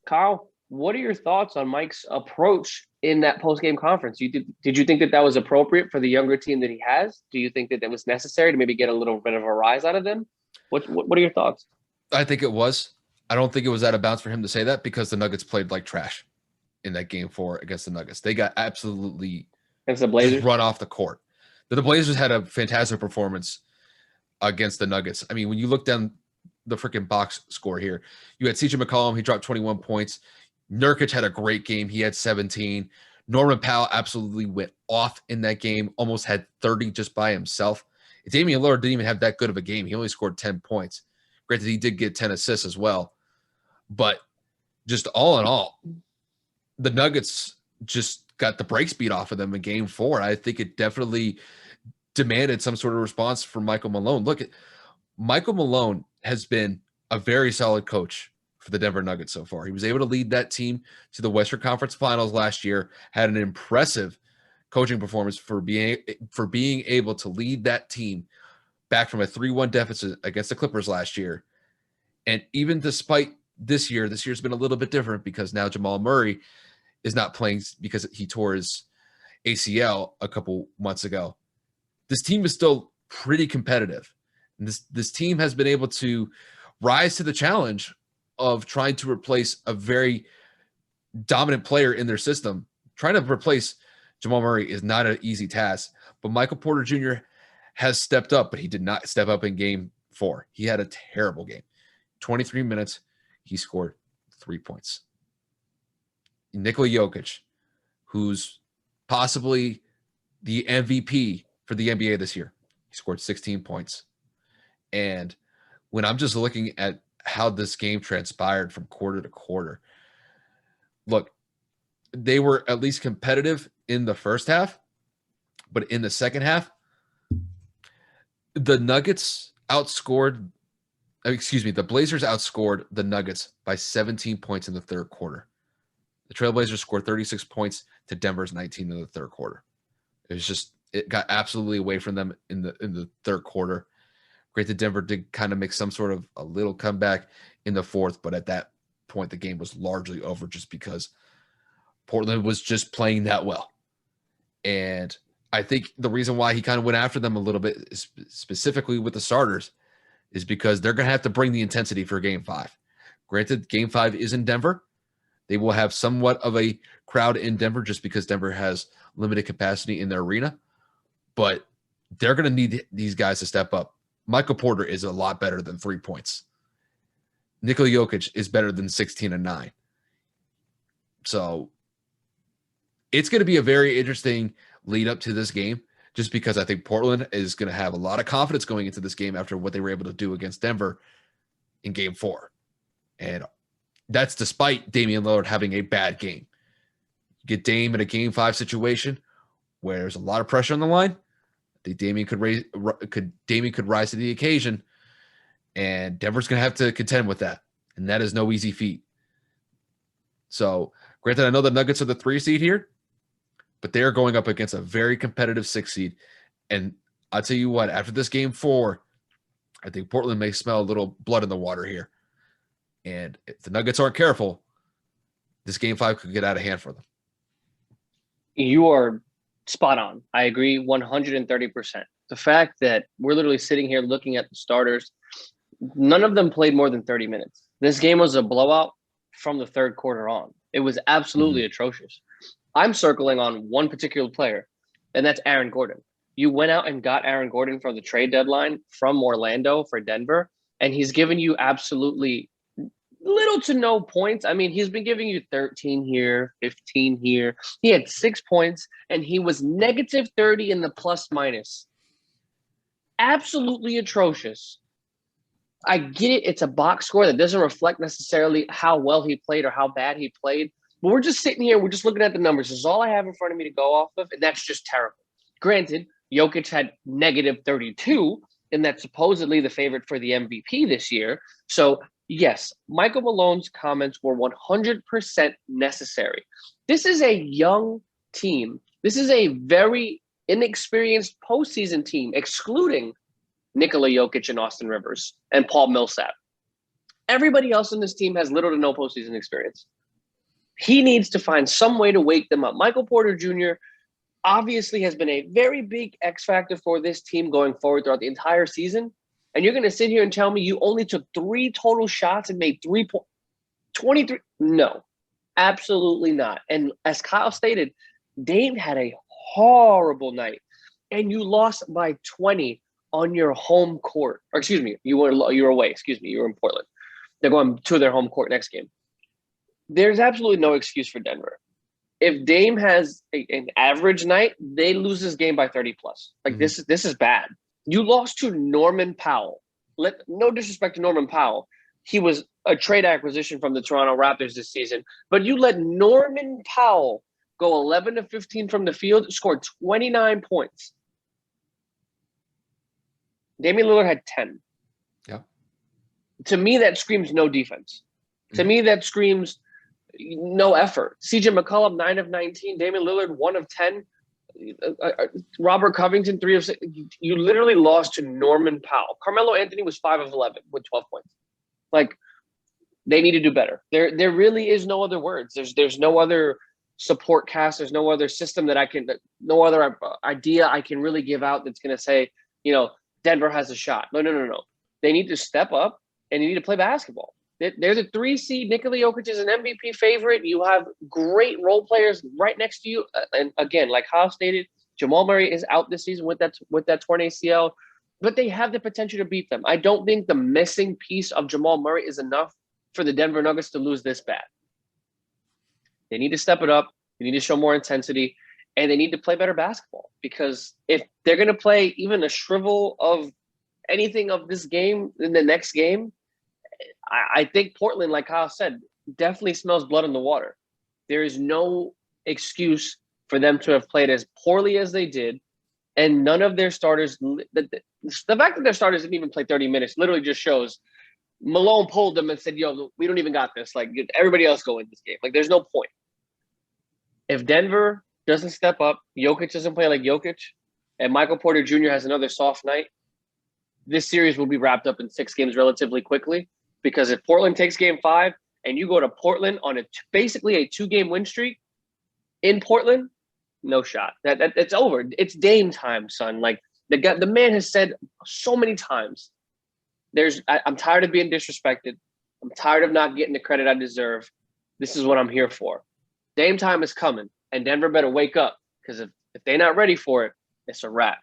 Kyle, what are your thoughts on Mike's approach in that post-game conference? Did you think that that was appropriate for the younger team that he has? Do you think that that was necessary to maybe get a little bit of a rise out of them? What are your thoughts? I think it was. I don't think it was out of bounds for him to say that because the Nuggets played like trash in that game 4 against the Nuggets. They got absolutely Against the just Blazers? run off the court. The Blazers had a fantastic performance against the Nuggets. I mean, when you look down the freaking box score here, you had CJ McCollum. He dropped 21 points. Nurkic had a great game. He had 17. Norman Powell absolutely went off in that game, almost had 30 just by himself. Damian Lillard didn't even have that good of a game. He only scored 10 points. Granted, he did get 10 assists as well. But just all in all, the Nuggets just got the brakes beat off of them in game 4. I think it definitely demanded some sort of response from Michael Malone. Look, Michael Malone has been a very solid coach for the Denver Nuggets so far. He was able to lead that team to the Western Conference Finals last year, had an impressive coaching performance for being able to lead that team back from a 3-1 deficit against the Clippers last year. And even despite this year's been a little bit different because now Jamal Murray is not playing because he tore his ACL a couple months ago. This team is still pretty competitive. And this team has been able to rise to the challenge of trying to replace a very dominant player in their system. Trying to replace Jamal Murray is not an easy task, but Michael Porter Jr. has stepped up, but he did not step up in game 4. He had a terrible game. 23 minutes, he scored 3 points. Nikola Jokic, who's possibly the MVP for the NBA this year, he scored 16 points. And when I'm just looking at how this game transpired from quarter to quarter, look, they were at least competitive in the first half, but in the second half, the Blazers outscored the Nuggets by 17 points in the third quarter. The Trailblazers scored 36 points to Denver's 19 in the third quarter. It got absolutely away from them in the third quarter. Granted, Denver did kind of make some sort of a little comeback in the fourth, but at that point, the game was largely over just because Portland was just playing that well. And I think the reason why he kind of went after them a little bit, specifically with the starters, is because they're going to have to bring the intensity for game 5. Granted, game 5 is in Denver. They will have somewhat of a crowd in Denver just because Denver has limited capacity in their arena. But they're going to need these guys to step up. Michael Porter is a lot better than 3 points. Nikola Jokic is better than 16 and 9. So it's going to be a very interesting lead up to this game just because I think Portland is going to have a lot of confidence going into this game after what they were able to do against Denver in game 4. And that's despite Damian Lillard having a bad game. You get Dame in a game 5 situation where there's a lot of pressure on the line. I think Damian could rise to the occasion, and Denver's going to have to contend with that, and that is no easy feat. So, granted, I know the Nuggets are the 3 seed here, but they are going up against a very competitive 6 seed. And I'll tell you what, after this game 4, I think Portland may smell a little blood in the water here. And if the Nuggets aren't careful, this game 5 could get out of hand for them. You are spot on. I agree 130%. The fact that we're literally sitting here looking at the starters, none of them played more than 30 minutes. This game was a blowout from the third quarter on. It was absolutely atrocious. I'm circling on one particular player, and that's Aaron Gordon. You went out and got Aaron Gordon from the trade deadline from Orlando for Denver, and he's given you absolutely little to no points. I mean, he's been giving you 13 here, 15 here. He had 6 points, and he was negative 30 in the plus minus. Absolutely atrocious. I get it. It's a box score that doesn't reflect necessarily how well he played or how bad he played. But we're just sitting here. We're just looking at the numbers. This is all I have in front of me to go off of, and that's just terrible. Granted, Jokic had negative 32, and that's supposedly the favorite for the MVP this year. So, yes, Michael Malone's comments were 100% necessary. This is a young team. This is a very inexperienced postseason team, excluding Nikola Jokic and Austin Rivers and Paul Millsap. Everybody else in this team has little to no postseason experience. He needs to find some way to wake them up. Michael Porter Jr. obviously has been a very big X factor for this team going forward throughout the entire season. And you're going to sit here and tell me you only took 3 total shots and made 23? No, absolutely not. And as Kyle stated, Dame had a horrible night, and you lost by 20 on your home court. Or excuse me, you were away. Excuse me, you were in Portland. They're going to their home court next game. There's absolutely no excuse for Denver. If Dame has an average night, they lose this game by 30 plus. Like this is bad. You lost to Norman Powell. No disrespect to Norman Powell. He was a trade acquisition from the Toronto Raptors this season, but you let Norman Powell go 11 to 15 from the field, scored 29 points. Damian Lillard had 10. Yeah. To me, that screams no defense. To me, that screams no effort. CJ McCollum, 9 of 19. Damian Lillard, 1 of 10. Robert Covington, 3 of 6. You literally lost to Norman Powell. Carmelo Anthony was 5 of 11 with 12 points. Like, they need to do better. There really is no other words. There's no other support cast. There's no other system no other idea I can really give out that's going to say, Denver has a shot. No. They need to step up and they need to play basketball. They're the 3 seed. Nikola Jokic is an MVP favorite. You have great role players right next to you. And again, like Kyle stated, Jamal Murray is out this season with that torn ACL, but they have the potential to beat them. I don't think the missing piece of Jamal Murray is enough for the Denver Nuggets to lose this bad. They need to step it up. They need to show more intensity, and they need to play better basketball, because if they're going to play even a shrivel of anything of this game in the next game, I think Portland, like Kyle said, definitely smells blood in the water. There is no excuse for them to have played as poorly as they did, and none of their starters – the fact that their starters didn't even play 30 minutes literally just shows Malone pulled them and said, yo, we don't even got this. Like, everybody else go in this game. Like, there's no point. If Denver doesn't step up, Jokic doesn't play like Jokic, and Michael Porter Jr. has another soft night, this series will be wrapped up in 6 games relatively quickly. Because if Portland takes game 5 and you go to Portland on basically a 2-game win streak in Portland, no shot. It's over. It's Dame time, son. Like, the man has said so many times, I'm tired of being disrespected. I'm tired of not getting the credit I deserve. This is what I'm here for. Dame time is coming, and Denver better wake up, because if they're not ready for it, it's a wrap.